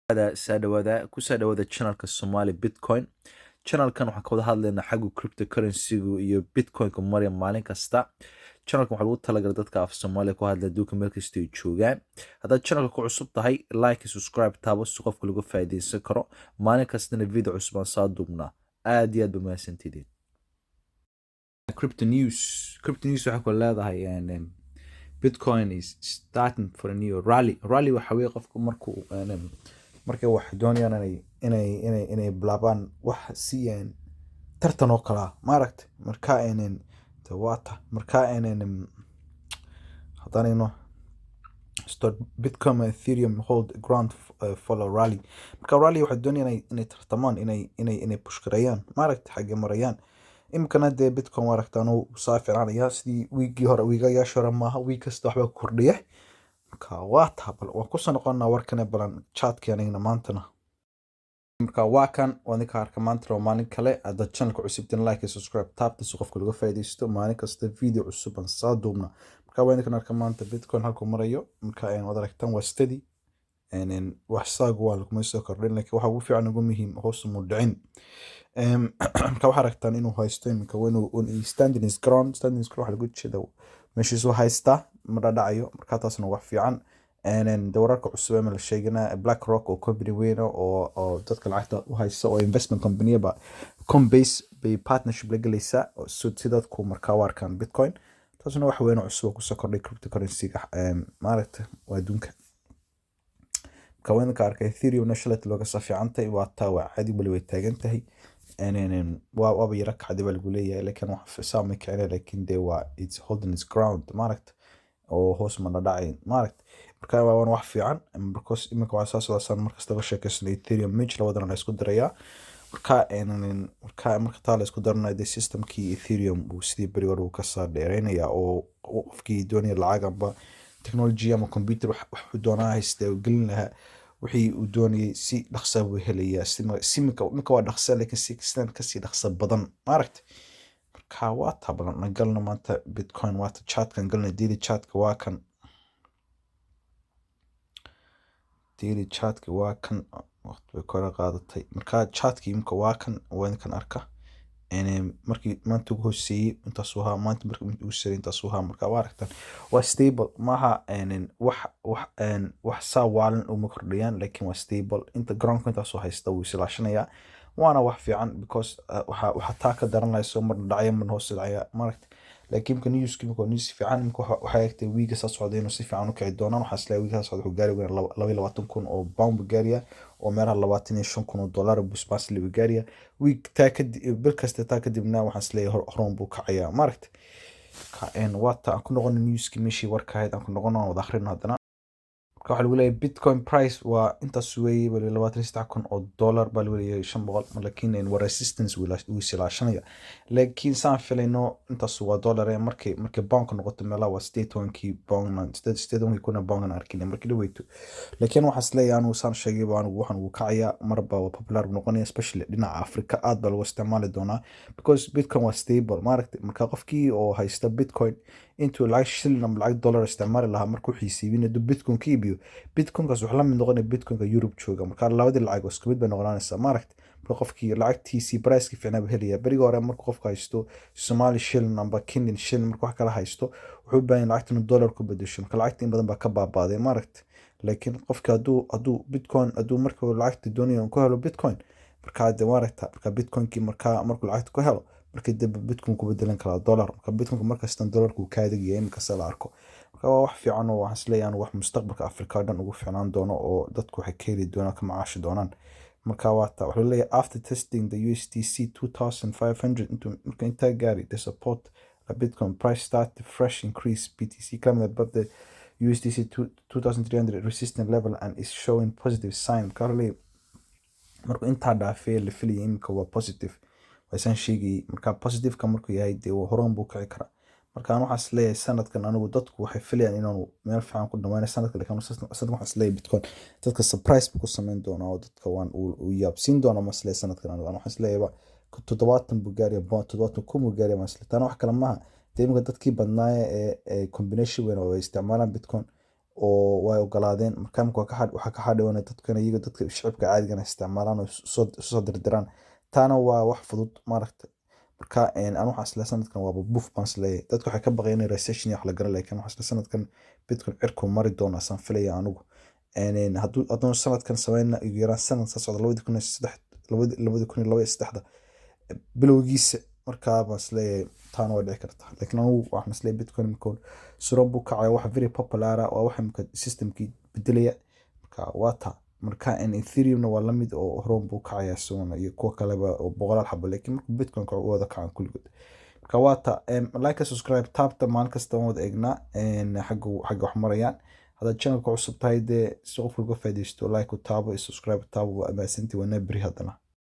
ku soo dhawaada channelka Somali Bitcoin. Channelkan waxaan ka wada hadlaynaa xagga cryptocurrency-gu iyo Bitcoin-ka maraya maalin kasta. Channelkan waxaa lagu talagalay dadka af Soomaaliya ku hadla adduunka meel kasta ay joogaan. Haddaad channelka ku cusub tahay, like iyo subscribe taabo si qofka lagu faa'iidaysan karo. Maalin kastana video cusub aan soo duubnaa. Aad iyo aad ba mahadsantidiin. Crypto news waxaa ku leedahay Bitcoin is starting for a new rally. Rally waxa weeye qofku markay wax doonayaan inay bilaabaan wax si tartan oo kala maaragtay marka hadanayno start Bitcoin and Ethereum hold ground follow rally. Marka rally waxa doonayaan inay tartamaan inay push gareeyaan maaragtay xagga marayaan imkana dee Bitcoin maaragtaan uu saafiranaya sidii wiigayaasha hore maaha wiig kasta waxba kordhiya marka waa taabal waan ku soo noqonnaa warkan balan chatkeena maantana marka waa kan waan ka arkaa maanta maalin kale hadda channelka cusubtan like iyo subscribe taabta si qofka laga faa'iideysto maalin kasta video cusub aan soo duubna marka waan ka arkaa maanta Bitcoin halku marayo marka wada aragtan waa steady wax saagu waa lagu soo kordhin laakiin waxa ugu fiican ugu muhiim hoos mu dhicin marka waxa aragtaan inuu haysto imika uu standing is ground waxa lagu jeedaa meeshiisu haysta ma dhacayo marka taasna wax fiican wararka cusub ee la sheegana BlackRock oo company weyn oo dadka lacagta u haysta oo investment company ba Coinbase bay partnership la galaysa sidadku marka warkan Bitcoin taasna wax weyn oo cusub ku soo kordhay cryptocurrency-ga maaragtay waa adduunka ka arkay Ethereum national looga soo fiicantay waa taa caadi wali way taagan tahay waa yara kacdi baa lagu leeyahay laakiin wax saamay keenay laakiin dee waa it's holding its ground maaragtay oo hoos ma dhacay maaragtay marka waa wax fiican because imika waa saasan markasta laga sheekaysan Ethereum mitch labadan la isku darayaa marka taa la isku darnaa systemkii Ethereum uu sidii bari hore uu ka soo dheereynaya oo qofkii doonaya lacag technology ama computer wax doonaa haysta oo gelin lahaa wixii uu doonayay si dhaqso ah helaya simika waa dhaqso laakiin si ka sii dhaqso badan maaragtay marka waa tabalan galna maanta Bitcoin waa chatkan galna daily chatka waa kan waqti bay kala qaadatay marka chatkii imka waa kan waan kan arka markii maanta ugu hooseeyay intaas waa maanta markii ugu sareeyay intaas waa marka waa aragtan waa stable maaha wax sawaalan uma kordhiyaan laakiin waa stable inta ground intaas soo haysta wuu silaashanaya waana wax fiican because waxa taa ka daranayso mar dhacay mar hoos dhacay maaragtay laakiin kan news fiican waxa ay wiiga soo socday inuu si fiican u kici doonaan waxa isla wiiga soo socday gaari weyn 22,000 oo pound gaariya oo meelaha 25,000 oo dollar busbaas la gaariya wiig taa bil kasta taa kadibna waxa isla horon buu kacaya maaragtay waata ku noqon newski meeshii warka ahayd aan ku noqon wada akhrin hadana waxa lagu leeyahay Bitcoin price waa intaas weeyay bal 23,000 oo dollar bal weeyay 500 laakiin waa resistance wuu silaashanaya laakiin saan filayno intaas waa dollar markay pound noqoto meelaha waa 8 pound kuna pound arkin markii la weyto laakiin waxa isleeyahay anu saan sheegay baan waxan uu kacaya marba waa popular noqonaya especially dhinaca Afrika aad baa lagu isticmaali doonaa because Bitcoin waa stable maaragtay marka qofkii oo haysta Bitcoin intuu lacag shilin ama lacag dollar isticmaali lahaa markuu xiisibinayo Bitcoin ka iibiyo Bitcoin-kaas waxa la mid noqonaya Bitcoin-ka Europe jooga marka labadii lacag isku mid bay noqonaysaa maaragtay marka qofkii lacagtiisii price-ka fiicnaa helaya bariga hore marka qofka haysto Somali shilling amba Kenyan shilling marka wax kala haysto wuxuu baahan lacagta dollar ku bedesho marka lacagta in badan baa ka baabaaday maaragtay laakiin qofka haduu Bitcoin marka lacagta doonayo ku helo Bitcoin marka maaragtay marka Bitcoin-kii marka lacagta ku helo markii dib Bitcoin ku bedelan kara dollar marka Bitcoin marka stan dollarku ka adeegaya imka sala arko marka wax fiican oo wax isleeyaan wax mustaqbalka Afrika dhan ugu fiicnaan doono oo dadku waxay ka heli doonaan ka macaashi doonaan marka waxa uu leeyahay after testing the USDC 2500 into inta gaari the support a Bitcoin price start the fresh increase BTC climbed above the USDC 2300 resistance level and is showing positive sign currently marka inta dhaafay la filayay imka waa positive aysan sheegay marka positive ka markuu yahay dee horan buu kici kara marka waxa isleeyahay sanadkan anigu dadku waxay filayaan inuu meel fiican ku dhamaan sanadkan laakiin sanadkan waxa isleeyahay Bitcoin dadka surprise ku sameyn doona oo dadka waan uu yaabsin doona mas'ala sanadkan anigu waxa isleeyahay 70 Bulgaria bond 70 Bulgaria mas'ala tan wax kale ma deemka dadkii badnaa ee combination weyn oo isticmaalaan Bitcoin oo way ogolaadeen marka waxaa ka xadhiwana dadkan iyaga dadka shacabka caadigan isticmaalaan oo soo dirdiraan taana waa wax fudud maaragta marka aan waxaan isla sanadkan waaba buuf baan isleeyahay dadku waxay ka baqayeen in recession iyo wax la garan laakiin waxaan isla sanadkan bitcoin cirku mari doona saan filaya anigu hadduu sanadkan sameynna ugu yaraan sanad soo socda 2023 bilowgiisa markaa baan isleeyahay taana way dhici kartaa laakiin anigu waxaan isleeyahay bitcoin imika suro buu kacaya wax very popular ah waa wax imika systemkii bedelaya marka waa taa marka ethereumna waa lamid oo horon buu kacaya isaguna iyo kuwa kaleba oo boqolaal xabo laakiin marka bitcoin ka wada kacan kulligood marka waa taa like subscribe taabta maalin kasta waan wada eegnaa xagga wax marayaan haddaad channelka cusub tahay dee si qof uga faa'iidaysto like u taabo iyo subscribe taabo waa amaasantii waa nabri haddana